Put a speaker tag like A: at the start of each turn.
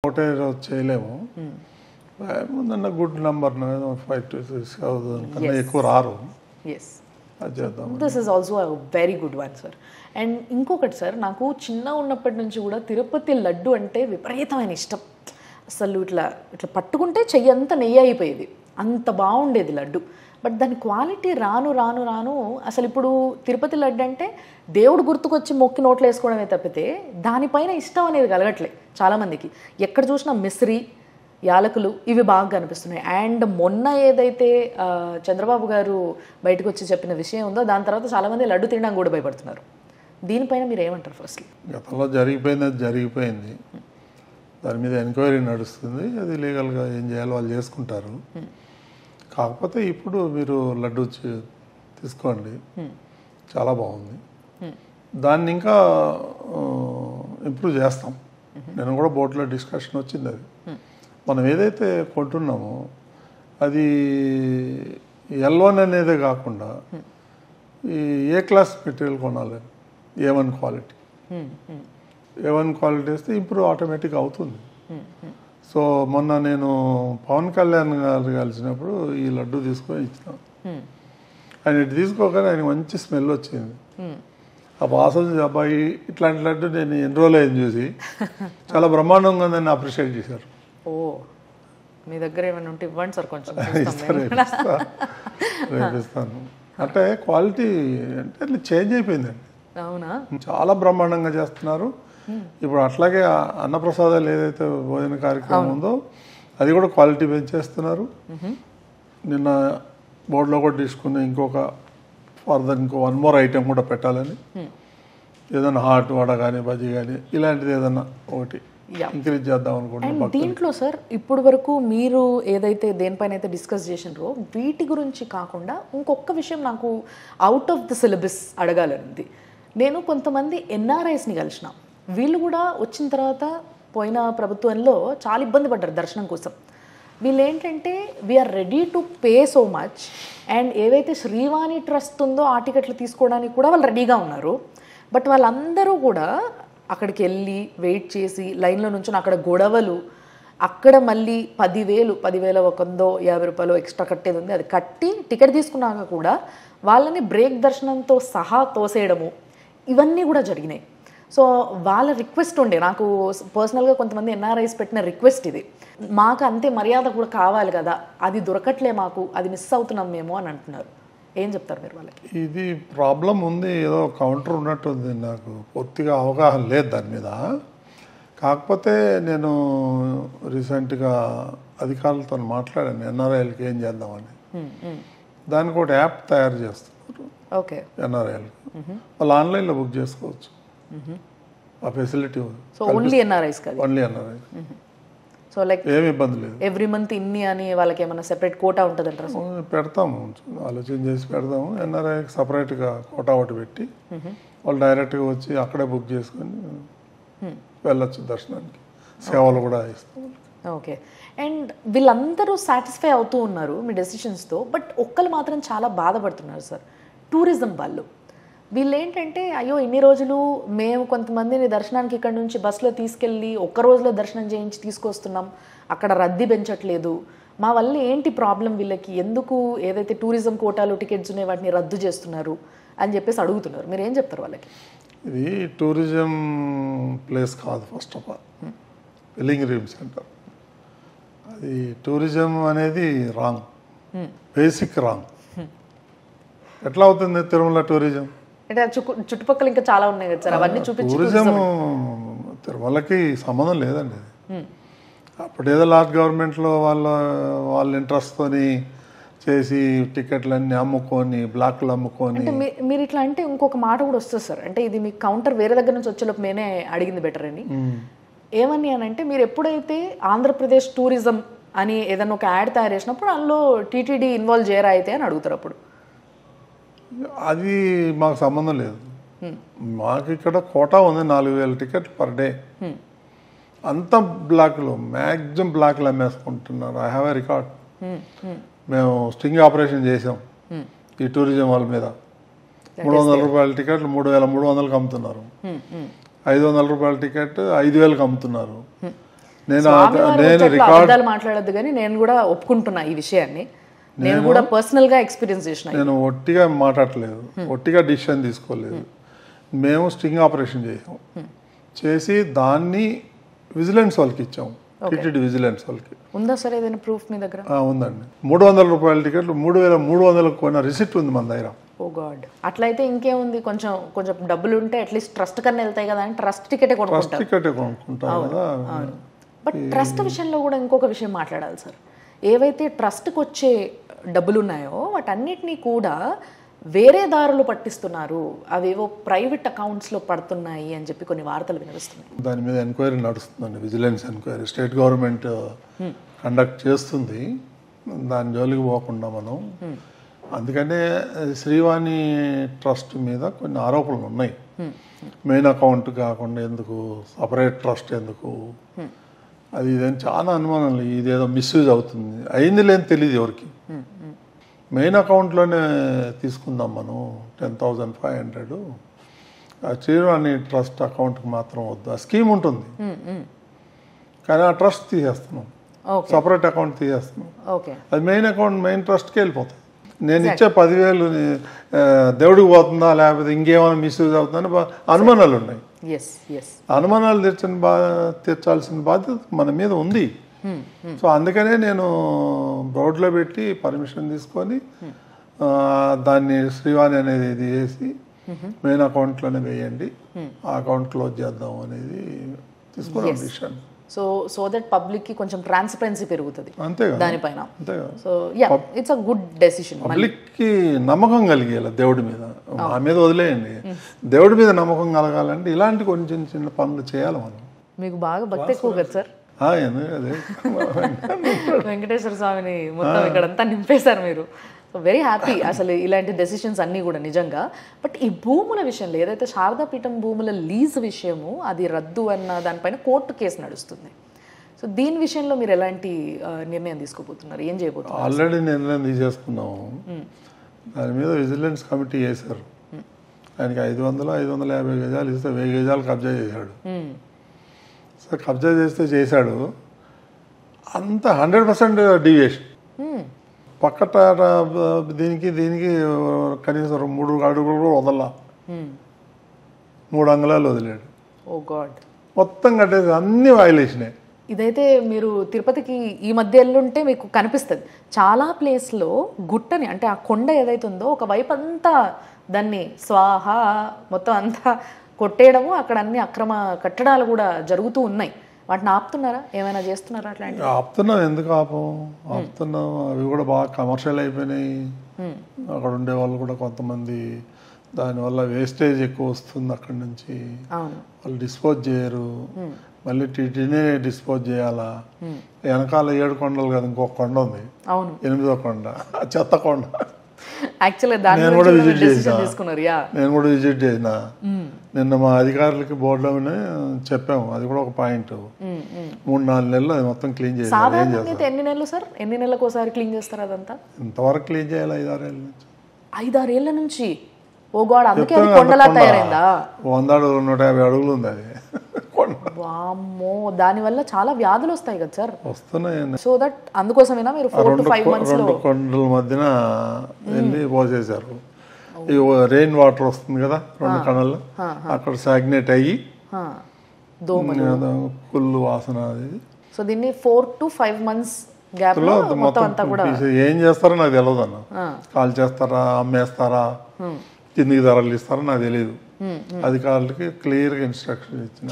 A: ఒకటే రోజు చేయలేము. ముందన్న గుడ్ నెంబర్ 5 to 6,000 కన్నా ఎక్కువ రారు. అది చేద్దాం.
B: This is also very good one sir. And ఇంకొకటి సార్, నాకు చిన్న ఉన్నప్పటి నుంచి కూడా తిరుపతి లడ్డు అంటే విపరీతమైన ఇష్టం. అసలు ఇట్లా ఇట్లా పట్టుకుంటే చెయ్యి అంతా నెయ్యి అయిపోయేది, అంత బాగుండేది లడ్డు. బట్ దాని క్వాలిటీ రాను రాను రాను అసలు ఇప్పుడు తిరుపతి లడ్డు అంటే దేవుడు గుర్తుకొచ్చి మొక్కి నోట్లో వేసుకోవడమే తప్పితే దానిపైన ఇష్టం అనేది కలగట్లే చాలామందికి. ఎక్కడ చూసినా మిశ్రీ, యాలకులు ఇవి బాగా కనిపిస్తున్నాయి. అండ్ మొన్న ఏదైతే చంద్రబాబు గారు బయటకు వచ్చి చెప్పిన విషయం ఉందో దాని తర్వాత చాలామంది లడ్డు తినడానికి కూడా భయపడుతున్నారు. దీనిపైన మీరు ఏమంటారు? ఫస్ట్
A: గతంలో జరిగిపోయింది, అది జరిగిపోయింది. దాని మీద ఎంక్వైరీ నడుస్తుంది. అది లీగల్గా ఏం చేయాలో వాళ్ళు చేసుకుంటారు. కాకపోతే ఇప్పుడు మీరు లడ్డు తీసుకోండి, చాలా బాగుంది. దాన్ని ఇంకా ఇంప్రూవ్ చేస్తాం. నేను కూడా బోర్డులో డిస్కషన్ వచ్చింది. అది మనం ఏదైతే కొంటున్నామో అది L1 అనేదే కాకుండా ఈ ఏ క్లాస్ మెటీరియల్ కొనాలి, A1 క్వాలిటీ. A1 క్వాలిటీ వేస్తే ఇంప్రూవ్ ఆటోమేటిక్ అవుతుంది. సో మొన్న నేను పవన్ కళ్యాణ్ గారు కలిసినప్పుడు ఈ లడ్డు తీసుకొని ఇచ్చిన, ఆయన ఇటు తీసుకోగానే ఆయన మంచి స్మెల్ వచ్చింది. ఆ వాసన అబ్బాయి ఇట్లాంటి లడ్డు నేను ఎన్ని రోజులు అయింది చూసి చాలా బ్రహ్మాండంగా ఉందని అప్రిషియేట్ చేశారు.
B: ఓ, మీ దగ్గర ఏమైనా ఉంటే ఇవ్వండి సార్, కొంచెం
A: రేపిస్తాను. అంటే క్వాలిటీ అంటే అట్లా చేంజ్ అయిపోయిందండి.
B: అవునా? చాలా
A: బ్రహ్మాండంగా చేస్తున్నారు. ఇప్పుడు అట్లాగే అన్నప్రసాదాలు ఏదైతే భోజన కార్యక్రమం ఉందో అది కూడా క్వాలిటీ పెంచేస్తున్నారు. నిన్న బోర్డులో కూడా తీసుకుని ఇంకొక ఫర్దర్ ఇంకో 1 more ఐటెం కూడా పెట్టాలని, ఏదైనా హాట్ వడ కానీ బజ్జీ కానీ ఇలాంటిది ఏదన్నా ఒకటి ఇంక్రీజ్ చేద్దాం అనుకుంటున్నాం.
B: దీంట్లో సార్ ఇప్పుడు వరకు మీరు ఏదైతే దేనిపైన అయితే డిస్కస్ చేసినారో వీటి గురించి కాకుండా ఇంకొక విషయం నాకు అవుట్ ఆఫ్ ద సిలబస్ అడగాలనుంది. నేను కొంతమంది NRIsని కలిసిన, వీళ్ళు కూడా వచ్చిన తర్వాత పోయిన ప్రభుత్వంలో చాలా ఇబ్బంది పడ్డారు దర్శనం కోసం. వీళ్ళు ఏంటంటే we are ready to pay so much, and ఏవైతే శ్రీవాణి ట్రస్ట్ ఉందో ఆ టికెట్లు తీసుకోవడానికి కూడా వాళ్ళు రెడీగా ఉన్నారు. బట్ వాళ్ళందరూ కూడా అక్కడికి వెళ్ళి వెయిట్ చేసి లైన్లో నుంచి అక్కడ గొడవలు, అక్కడ మళ్ళీ 10,000 150 రూపాయలు ఎక్స్ట్రా కట్టేది ఉంది, అది కట్టి టికెట్ తీసుకున్నాక కూడా వాళ్ళని బ్రేక్ దర్శనంతో సహా తోసేయడము ఇవన్నీ కూడా జరిగినాయి. సో వాళ్ళ రిక్వెస్ట్ ఉండే, నాకు పర్సనల్గా కొంతమంది NRIs పెట్టిన రిక్వెస్ట్ ఇది, మాకు అంతే మర్యాద కూడా కావాలి కదా, అది దొరకట్లే మాకు, అది మిస్ అవుతున్నాం మేము అని అంటున్నారు. ఏం చెప్తారు మీరు వాళ్ళకి?
A: ఇది ప్రాబ్లం ఉంది, ఏదో కౌంటర్ ఉన్నట్టుంది. నాకు పూర్తిగా అవగాహన లేదు దాని మీద. కాకపోతే నేను రీసెంట్గా అధికారులతో మాట్లాడాను, NRIలకి ఏం చేద్దామని. దానికి ఒకటి యాప్ తయారు చేస్తున్నారు.
B: ఓకే,
A: NRIలకి వాళ్ళు ఆన్లైన్లో బుక్ చేసుకోవచ్చు. ఆ ఫెసిలిటీ
B: ఓన్లీ NRIs కాదు,
A: ఓన్లీ NRIs.
B: సో లైక్
A: ఏమి ఇబ్బంది లేదు.
B: ఎవ్రీ మంత్ ఇన్ని అని వాళ్ళకి ఏమైనా సెపరేట్ కోటా ఉంటుంది అంటారా?
A: పెడతాము, ఆలోచన చేసి పెడతాము. NRIకి సపరేట్గా కోటా ఒకటి పెట్టి వాళ్ళు డైరెక్ట్గా వచ్చి అక్కడే బుక్ చేసుకొని వెళ్ళొచ్చు దర్శనానికి. సేవలు కూడా ఇస్తాం.
B: ఓకే. అండ్ వీళ్ళందరూ సాటిస్ఫై అవుతూ ఉన్నారు మీ డెసిషన్స్తో, బట్ ఒక్కరు మాత్రం చాలా బాధపడుతున్నారు సార్, టూరిజం వాళ్ళు. వీళ్ళు ఏంటంటే అయ్యో ఇన్ని రోజులు మేము కొంతమందిని దర్శనానికి ఇక్కడ నుంచి బస్సులో తీసుకెళ్ళి ఒక్క రోజులో దర్శనం చేయించి తీసుకొస్తున్నాం, అక్కడ రద్దీ పెంచట్లేదు, మా వల్ల ఏంటి ప్రాబ్లం, వీళ్ళకి ఎందుకు ఏదైతే టూరిజం కోటాలు టికెట్స్ ఉన్నాయి వాటిని రద్దు చేస్తున్నారు అని చెప్పేసి అడుగుతున్నారు. మీరు ఏం చెప్తారు వాళ్ళకి?
A: ఇది టూరిజం ప్లేస్ కాదు. First of all pilgrim centre. అది టూరిజం అనేది రాంగ్, బేసిక్ రాంగ్. ఎట్లా అవుతుంది తిరుమల టూరిజం?
B: అంటే చుట్టుపక్కల ఇంకా చాలా ఉన్నాయి కదా సార్, అవన్నీ చూపించి
A: టూరిజం తిరుమలకి సంబంధం లేదండి. అప్పుడేదో లాస్ట్ గవర్నమెంట్లో వాళ్ళ ఇంట్రెస్ట్తోని చేసి టికెట్లన్నీ అమ్ముకొని బ్లాక్లు అమ్ముకొని.
B: అంటే మీరు ఇట్లా అంటే ఇంకొక మాట కూడా వస్తుంది సార్, అంటే ఇది మీ కౌంటర్ వేరే దగ్గర నుంచి వచ్చేలోపు నేనే అడిగింది బెటర్ అని. ఏమని అని అంటే మీరు ఎప్పుడైతే ఆంధ్రప్రదేశ్ టూరిజం అని ఏదైనా ఒక యాడ్ తయారు చేసినప్పుడు అందులో TTD ఇన్వాల్వ్ చేయరా అయితే అని అడుగుతారు. అప్పుడు
A: అది మాకు సంబంధం లేదు. మాకు ఇక్కడ కోటా ఉంది 4,000 టికెట్లు పర్ డే. అంత బ్లాక్లో మ్యాక్సిమం బ్లాక్లు అమ్మేసుకుంటున్నారు. I have a record. మేము స్టింగ్ ఆపరేషన్ చేసాం ఈ టూరిజం వాళ్ళ మీద. 300 రూపాయల టికెట్లు 3,300కి అమ్ముతున్నారు. 500 రూపాయల టికెట్ 5,000కి అమ్ముతున్నారు. రికార్డ్
B: మాట్లాడద్దు కానీ నేను కూడా ఒప్పుకుంటున్నా ఈ విషయాన్ని. నేను కూడా పర్సనల్ గా ఎక్స్పీరియన్స్ చేసిన.
A: నేను ఒట్టిగా మాట్లాడలేదు, ఒట్టిగా డిసిషన్ తీసుకోలేదు. మేము స్టింగ్ ఆపరేషన్ చేసి దాన్ని విజిలెన్స్ వాళ్ళకి ఇచ్చాము, టిటిడి విజిలెన్స్ వాళ్ళకి.
B: ఉందా సార్ ఏదైనా ప్రూఫ్ మీ దగ్గర?
A: ఉందండి. 300 రూపాయల టికెట్లు 3300 కొన్న రిసిప్ట్ ఉంది మన దగ్గర.
B: ఓ గాడ్, అట్లయితే ఇంకేముంది, కొంచెం కొంచెం డబ్బులు ఉంటే అట్లీస్ట్ ట్రస్ట్ కన్నా వెళ్తాయి కదా అని ట్రస్ట్ టికెటే
A: కొనుక్కుంటారు కదా.
B: బట్ ట్రస్ట్ విషయంలో కూడా ఇంకొక విషయం మాట్లాడాలి సార్. ఏవైతే ట్రస్ట్కి వచ్చే డబ్బులు ఉన్నాయో వాటన్నిటినీ కూడా వేరే దారులు పట్టిస్తున్నారు, అవేవో ప్రైవేట్ అకౌంట్స్లో పడుతున్నాయి అని చెప్పి కొన్ని వార్తలు వినిపిస్తున్నాయి.
A: దాని మీద ఎంక్వైరీ నడుస్తుందండి, vigilance enquiry state government conduct చేస్తుంది. దాని జోలికి పోకుండా మనం, అందుకనే శ్రీవాణి ట్రస్ట్ మీద కొన్ని ఆరోపణలు ఉన్నాయి. మెయిన్ అకౌంట్ కాకుండా ఎందుకు, సపరేట్ ట్రస్ట్ ఎందుకు, అది ఇదేం చాలా అనుమానాలు. ఇదేదో మిస్యూజ్ అవుతుంది, అయింది లేని తెలియదు ఎవరికి. మెయిన్ అకౌంట్లోనే తీసుకుందాం మనం 10,500. ఆ శ్రీవాణి ట్రస్ట్ అకౌంట్కి మాత్రం వద్దు. ఆ స్కీమ్ ఉంటుంది కానీ ఆ ట్రస్ట్ తీసేస్తున్నాం, సపరేట్ అకౌంట్ తీసేస్తున్నాం. అది మెయిన్ అకౌంట్ మెయిన్ ట్రస్ట్కి వెళ్ళిపోతుంది. నేను ఇచ్చే 10,000 దేవుడికి పోతుందా లేకపోతే ఇంకేమైనా మిస్యూజ్ అవుతుందని అనుమానాలు ఉన్నాయి. అనుమానాలు తీర్చాల్సిన బాధ్యత మన మీద ఉంది. సో అందుకనే నేను బోర్డులో పెట్టి పర్మిషన్ తీసుకొని దాన్ని శ్రీవాణి అనేది ఇది చేసి మెయిన్ అకౌంట్లోనే వేయండి, ఆ అకౌంట్ క్లోజ్ చేద్దాం అనేది తీసుకున్నాం డిసిషన్.
B: సో దట్ పబ్లిక్ కి కొంచెం ట్రాన్స్పరెన్సీ పెరుగుతుంది దానిపైన. So yeah, it's a good decision.
A: Public కి నమ్మకం కలిగేలా దేవుడి మీద, మా మీద వదిలేయండి, దేవుడి మీద నమ్మకం కలగాలంటే ఇలాంటి కొంచెం చిన్న పనులు చేయాలి మనం.
B: మీకు బాగా భక్తి ఎక్కువ కదా సార్?
A: అదే
B: వెంకటేశ్వర స్వామిని మొత్తం ఇక్కడంతా నింపేశారు మీరు. సో వెరీ హ్యాపీ అసలు ఇలాంటి డెసిషన్స్ అన్నీ కూడా నిజంగా. బట్ ఈ భూముల విషయంలో ఏదైతే శారదాపీఠం భూముల లీజ్ విషయము అది రద్దు అన్న దానిపైన కోర్టు కేసు నడుస్తుంది. సో దీని విషయంలో మీరు ఎలాంటి నిర్ణయం తీసుకోబోతున్నారు, ఏం చేయబోతున్నారు?
A: ఆల్రెడీ నిర్ణయం తీసేసుకున్నాము. దాని మీద విజిలెన్స్ కమిటీ చేశారు. ఆయనకి 550 గజాలు ఇస్తే 1000 గజాలు కబ్జా చేశాడు. సో కబ్జా చేశాడు అంత 100% డీవియేషన్. పక్కట దీనికి కనీసం 3 అడుగులు కూడా వదల, 3 అంగుళాలు వదిలాడు.
B: ఓ గాడ్,
A: మొత్తం కట్టేసి అన్ని వైలేషనే.
B: ఇదైతే మీరు తిరుపతికి ఈ మధ్య ఎల్లుంటే మీకు కనిపిస్తుంది. చాలా ప్లేస్లో గుట్టని అంటే ఆ కొండ ఏదైతే ఉందో ఒకవైపు అంతా దాన్ని స్వాహ మొత్తం అంతా కొట్టేయడము, అక్కడ అన్ని అక్రమ కట్టడాలు కూడా జరుగుతూ ఉన్నాయి. వాటిని ఆపుతున్నారా, ఏమైనా చేస్తున్నారా? అట్లాంటి
A: ఆపుతున్నాం, ఎందుకు ఆపుతున్నాం. అవి కూడా బాగా కమర్షియల్ అయిపోయినాయి. అక్కడ ఉండే వాళ్ళు కూడా కొంతమంది దానివల్ల వేస్టేజ్ ఎక్కువ వస్తుంది అక్కడి నుంచి, వాళ్ళు డిస్పోజ్ చేయరు. మళ్ళీ టీటీనే డిస్పోజ్ చేయాలా. వెనకాల 7 కొండలు కదా, ఇంకొక కొండ ఉంది, 8వ కొండ, చెత్త కొండ. నేను కూడా విజిట్ చేసిన నిన్న మా అధికారులకి బోర్డులోనే చెప్పాము. అది కూడా ఒక పాయింట్. 3-4 నెలలు అది మొత్తం క్లీన్ చేయాలి.
B: ఎన్ని నెలలు సార్, ఎన్ని నెలలకు ఒకసారి క్లీన్ చేస్తారు అదంతా?
A: ఇంతవరకు క్లీన్ చేయాలి 5-6 ఏళ్ళ నుంచి.
B: 5-6 ఏళ్ళ నుంచి? ఓ గాడ్, అందుకే అది కొండలా తయారైందా?
A: 100 అడుగులు 150 అడుగులు ఉంది అది కొండ.
B: వామ్మో, దాని వల్ల చాలా వ్యాధులు వస్తాయి కదా సార్?
A: వస్తున్నాయి.
B: సో దట్ అందుకోసమేనా మీరు 4 to 5 months
A: 2 కొండల మధ్యన వెళ్ళి పోసేసారు. రెయిన్ వాటర్ వస్తుంది కదా 2 కణాలు, అక్కడ సాగ్నేట్ అయ్యి కుళ్ళు వాసన. అది
B: సో దీన్ని 4 to 5 months గ్యాప్ లో మొత్తం అంతా కూడా
A: ఏం చేస్తారో నాకు తెలియదు అన్న. కాల్ చేస్తారా, అమ్మేస్తారా, కిందికి ధరలు ఇస్తారా నాకు తెలియదు. అధికారులకి క్లియర్గా ఇన్స్ట్రక్షన్ ఇచ్చిన.